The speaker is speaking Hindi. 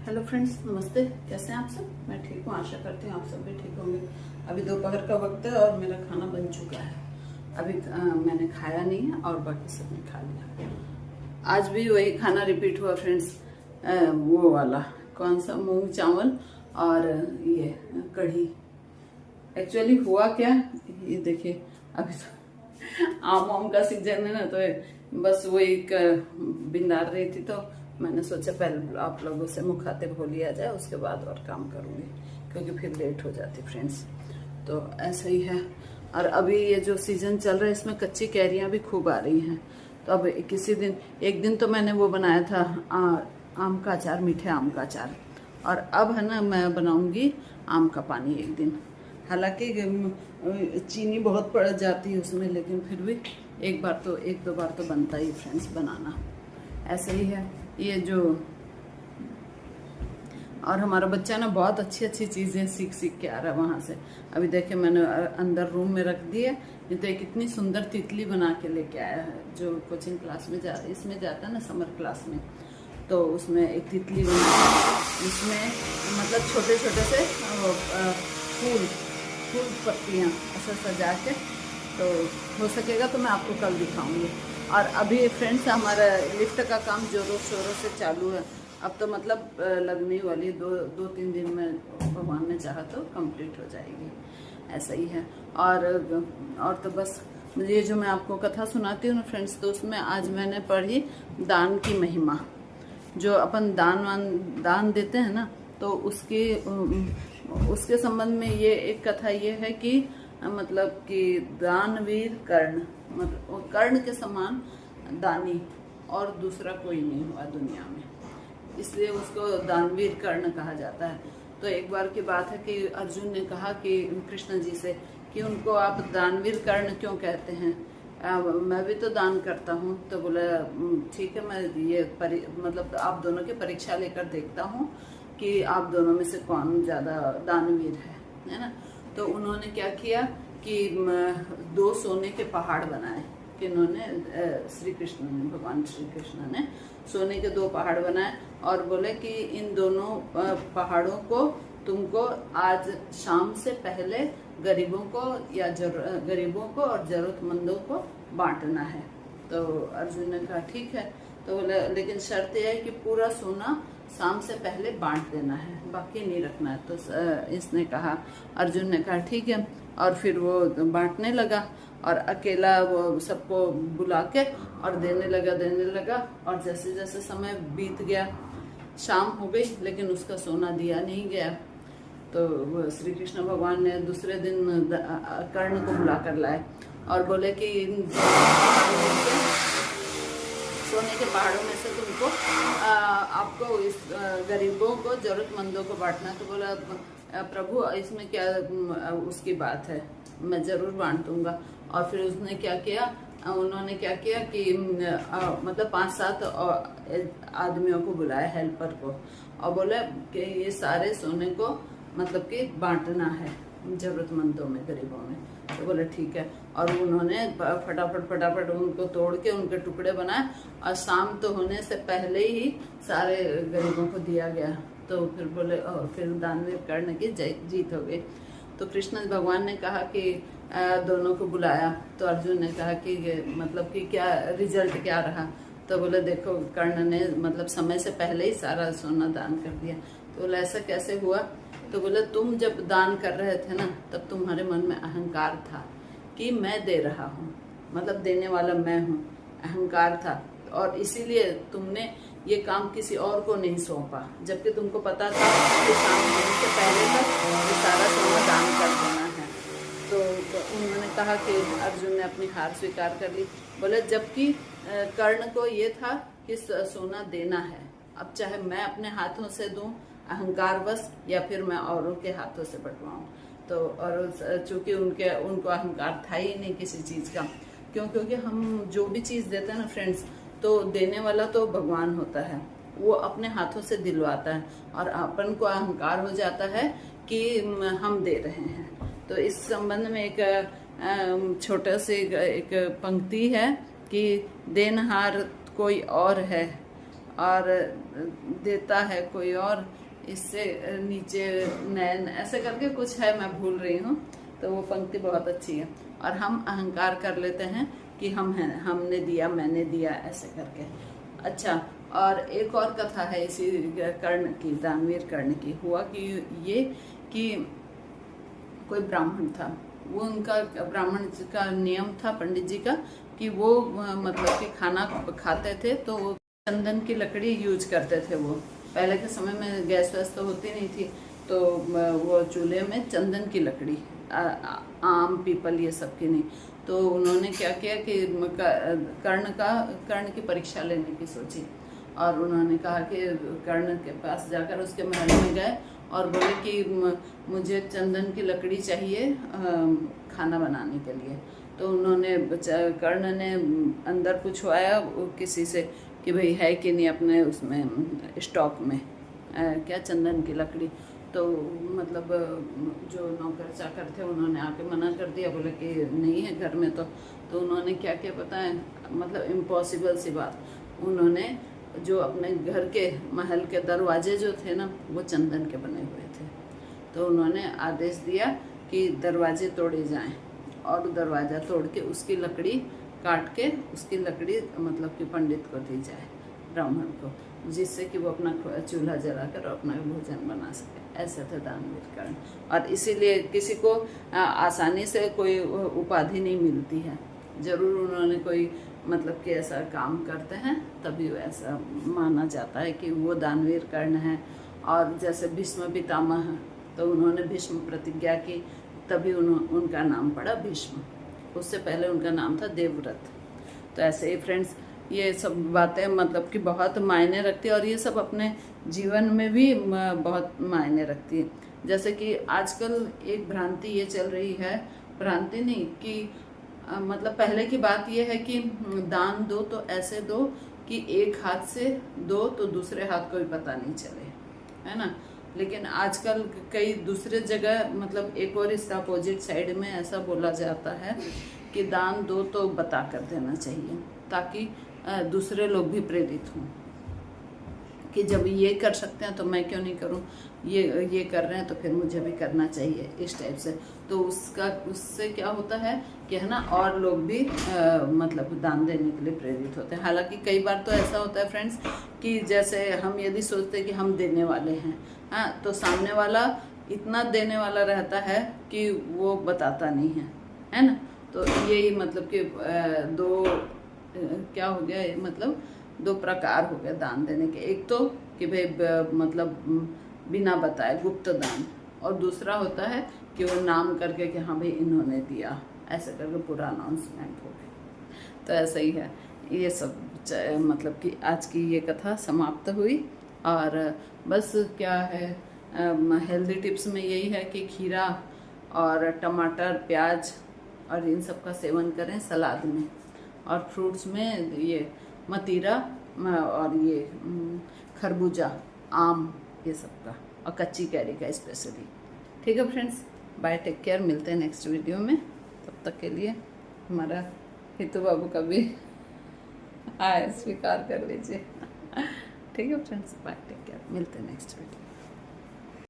हेलो फ्रेंड्स, नमस्ते। कैसे हैं आप सब? मैं ठीक हूँ, आशा करती हूँ आप सब भी ठीक होंगे। अभी दोपहर का वक्त है और मेरा खाना बन चुका है। अभी मैंने खाया नहीं है और बाकी सबने खा लिया। आज भी वही खाना रिपीट हुआ फ्रेंड्स। वो वाला कौन सा, मूंग चावल और ये कढ़ी। एक्चुअली हुआ क्या, ये देखिए, अभी तो आम का सीजन है ना, तो बस वो एक बिंदार रही थी, तो मैंने सोचा पहले आप लोगों से मुखातिब हो लिया जाए, उसके बाद और काम करूंगी, क्योंकि फिर लेट हो जाती फ्रेंड्स। तो ऐसा ही है। और अभी ये जो सीजन चल रहा है, इसमें कच्ची कैरियां भी खूब आ रही हैं। तो अब एक दिन तो मैंने वो बनाया था आम का अचार, मीठे आम का अचार। और अब है ना, मैं बनाऊंगी आम का पानी एक दिन। हालांकि चीनी बहुत पड़ जाती है उसमें, लेकिन फिर भी एक दो बार तो बनता ही फ्रेंड्स बनाना। ऐसे ही है ये जो। और हमारा बच्चा ना बहुत अच्छी अच्छी चीज़ें सीख के आ रहा है वहाँ से। अभी देखे, मैंने अंदर रूम में रख दी है। ये तो एक इतनी सुंदर तितली बना के लेके आया है, जो कोचिंग क्लास में इसमें जाता है ना, समर क्लास में। तो उसमें एक तितली बना है, इसमें मतलब छोटे छोटे से फूल पत्तियाँ ऐसा सजा के। तो हो सकेगा तो मैं आपको कल दिखाऊंगी। और अभी फ्रेंड्स, हमारा लिफ्ट का काम जोरों शोरों से चालू है। अब तो मतलब लगने वाली दो तीन दिन में, भगवान ने चाहा तो कंप्लीट हो जाएगी। ऐसा ही है। और तो बस ये जो मैं आपको कथा सुनाती हूँ ना फ्रेंड्स, तो उसमें आज मैंने पढ़ी दान की महिमा। जो अपन दान देते हैं ना, तो उसके संबंध में ये एक कथा ये है कि मतलब कि दानवीर कर्ण, मतलब कर्ण के समान दानी और दूसरा कोई नहीं हुआ दुनिया में, इसलिए उसको दानवीर कर्ण कहा जाता है। तो एक बार की बात है कि अर्जुन ने कहा कि कृष्ण जी से कि उनको आप दानवीर कर्ण क्यों कहते हैं, मैं भी तो दान करता हूँ। तो बोला ठीक है, मैं ये मतलब आप दोनों की परीक्षा लेकर देखता हूँ कि आप दोनों में से कौन ज्यादा दानवीर है ना। तो उन्होंने क्या किया कि 2 सोने के पहाड़ बनाए। किन्होंने? भगवान श्री कृष्ण ने सोने के 2 पहाड़ बनाए और बोले कि इन दोनों पहाड़ों को तुमको आज शाम से पहले गरीबों को और जरूरतमंदों को बांटना है। तो अर्जुन ने कहा ठीक है। तो बोले लेकिन शर्त यह है कि पूरा सोना शाम से पहले बांट देना है, बाकी नहीं रखना है। तो इसने कहा, अर्जुन ने कहा ठीक है। और फिर वो बांटने लगा और अकेला वो सबको बुला के और देने लगा। और जैसे जैसे समय बीत गया, शाम हो गई, लेकिन उसका सोना दिया नहीं गया। तो श्री कृष्ण भगवान ने दूसरे दिन कर्ण को बुला कर लाए और बोले कि सोने के पहाड़ों में से तुमको आपको इस गरीबों को, जरूरतमंदों को बांटना। तो बोला प्रभु, इसमें क्या उसकी बात है, मैं जरूर बांट दूंगा। और फिर उसने क्या किया, उन्होंने क्या किया कि मतलब 5-7 आदमियों को बुलाया, हेल्पर को, और बोला कि ये सारे सोने को मतलब कि बांटना है जरूरतमंदों में, गरीबों में। तो बोले ठीक है। और उन्होंने फटाफट उनको तोड़ के उनके टुकड़े बनाए और शाम तो होने से पहले ही सारे गरीबों को दिया गया। तो फिर बोले, और फिर दानवीर कर्ण की जीत हो गई। तो कृष्ण भगवान ने कहा कि दोनों को बुलाया। तो अर्जुन ने कहा कि मतलब कि क्या रिजल्ट क्या रहा। तो बोले देखो, कर्ण ने मतलब समय से पहले ही सारा सोना दान कर दिया। तो बोले ऐसा कैसे हुआ। तो बोले तुम जब दान कर रहे थे ना, तब तुम्हारे मन में अहंकार था कि मैं दे रहा हूँ, मतलब देने वाला मैं हूँ, अहंकार था। और इसीलिए तुमने ये काम किसी और को नहीं सौंपा, जबकि तुमको पता था कि शाम होने से पहले तक ये सारा सोना दान कर देना है। तो उन्होंने कहा कि अर्जुन ने अपनी हार स्वीकार कर ली। बोले जबकि कर्ण को ये था कि सोना देना है, अब चाहे मैं अपने हाथों से दूं अहंकारवश, या फिर मैं औरों के हाथों से बंटवाऊं। तो और चूंकि उनको अहंकार था ही नहीं किसी चीज का, क्योंकि हम जो भी चीज देते हैं ना फ्रेंड्स, तो देने वाला तो भगवान होता है, वो अपने हाथों से दिलवाता है, और अपन को अहंकार हो जाता है कि हम दे रहे हैं। तो इस संबंध में एक छोटा सी एक पंक्ति है कि देनहार कोई और है और देता है कोई और, इससे नीचे नैन, ऐसे करके कुछ है, मैं भूल रही हूँ। तो वो पंक्ति बहुत अच्छी है। और हम अहंकार कर लेते हैं कि हम हैं, हमने दिया, मैंने दिया, ऐसे करके। अच्छा, और एक और कथा है इसी कर्ण की, दानवीर कर्ण की। हुआ कि ये कि कोई ब्राह्मण था, वो उनका ब्राह्मण का नियम था, पंडित जी का, कि वो मतलब कि खाना खाते थे तो चंदन की लकड़ी यूज करते थे। वो पहले के समय में गैस वैस तो होती नहीं थी, तो वो चूल्हे में चंदन की लकड़ी, आम पीपल ये सब की नहीं। तो उन्होंने क्या किया कि कर्ण की परीक्षा लेने की सोची, और उन्होंने कहा कि कर्ण के पास जाकर उसके महल में गए और बोले कि मुझे चंदन की लकड़ी चाहिए खाना बनाने के लिए। तो उन्होंने, कर्ण ने अंदर पूछवाया किसी से कि भाई है कि नहीं अपने उसमें स्टॉक में क्या चंदन की लकड़ी। तो मतलब जो नौकर चाकर थे उन्होंने आके मना कर दिया, बोले कि नहीं है घर में। तो उन्होंने क्या क्या पता है, मतलब इम्पॉसिबल सी बात, उन्होंने जो अपने घर के महल के दरवाजे जो थे ना, वो चंदन के बने हुए थे। तो उन्होंने आदेश दिया कि दरवाजे तोड़े जाएं, और दरवाज़ा तोड़ के उसकी लकड़ी काट के, उसकी लकड़ी मतलब कि पंडित को दी जाए, ब्राह्मण को, जिससे कि वो अपना चूल्हा जलाकर अपना भोजन बना सके। ऐसा था दानवीर कर्ण। और इसीलिए किसी को आसानी से कोई उपाधि नहीं मिलती है, ज़रूर उन्होंने कोई मतलब कि ऐसा काम करते हैं तभी ऐसा माना जाता है कि वो दानवीर कर्ण है। और जैसे भीष्म पितामह, तो उन्होंने भीष्म प्रतिज्ञा की, तभी उनका नाम पड़ा भीष्म, उससे पहले उनका नाम था देवव्रत। तो ऐसे ही फ्रेंड्स, ये सब बातें मतलब कि बहुत मायने रखती है, और ये सब अपने जीवन में भी बहुत मायने रखती है। जैसे कि आजकल एक भ्रांति ये चल रही है, भ्रांति नहीं कि मतलब पहले की बात ये है कि दान दो तो ऐसे दो कि एक हाथ से दो तो दूसरे हाथ को भी पता नहीं चले, है ना। लेकिन आजकल कई दूसरे जगह मतलब एक और इसका अपोजिट साइड में ऐसा बोला जाता है कि दान दो तो बता कर देना चाहिए, ताकि दूसरे लोग भी प्रेरित हों कि जब ये कर सकते हैं तो मैं क्यों नहीं करूं, ये कर रहे हैं तो फिर मुझे भी करना चाहिए, इस टाइप से। तो उससे क्या होता है कि है ना, और लोग भी मतलब दान देने के लिए प्रेरित होते हैं। हालांकि कई बार तो ऐसा होता है फ्रेंड्स कि जैसे हम यदि सोचते हैं कि हम देने वाले हैं, हाँ, तो सामने वाला इतना देने वाला रहता है कि वो बताता नहीं है ना। तो यही मतलब कि क्या हो गया, मतलब दो प्रकार हो गए दान देने के। एक तो कि भाई मतलब बिना बताए गुप्त दान, और दूसरा होता है कि वो नाम करके कि हाँ भाई इन्होंने दिया, ऐसे करके पूरा अनाउंसमेंट हो गया। तो ऐसा ही है ये सब, मतलब कि आज की ये कथा समाप्त हुई। और बस क्या है, हेल्दी टिप्स में यही है कि खीरा और टमाटर, प्याज और इन सब का सेवन करें सलाद में, और फ्रूट्स में ये मतीरा और ये खरबूजा, आम, ये सब का, और कच्ची कैरी का स्पेशली। ठीक है फ्रेंड्स, बाय, टेक केयर, मिलते हैं नेक्स्ट वीडियो में। तब तक के लिए हमारा हितू बाबू का भी स्वीकार कर लीजिए। ठीक है फ्रेंड्स, बाय, टेक केयर, मिलते हैं नेक्स्ट वीडियो।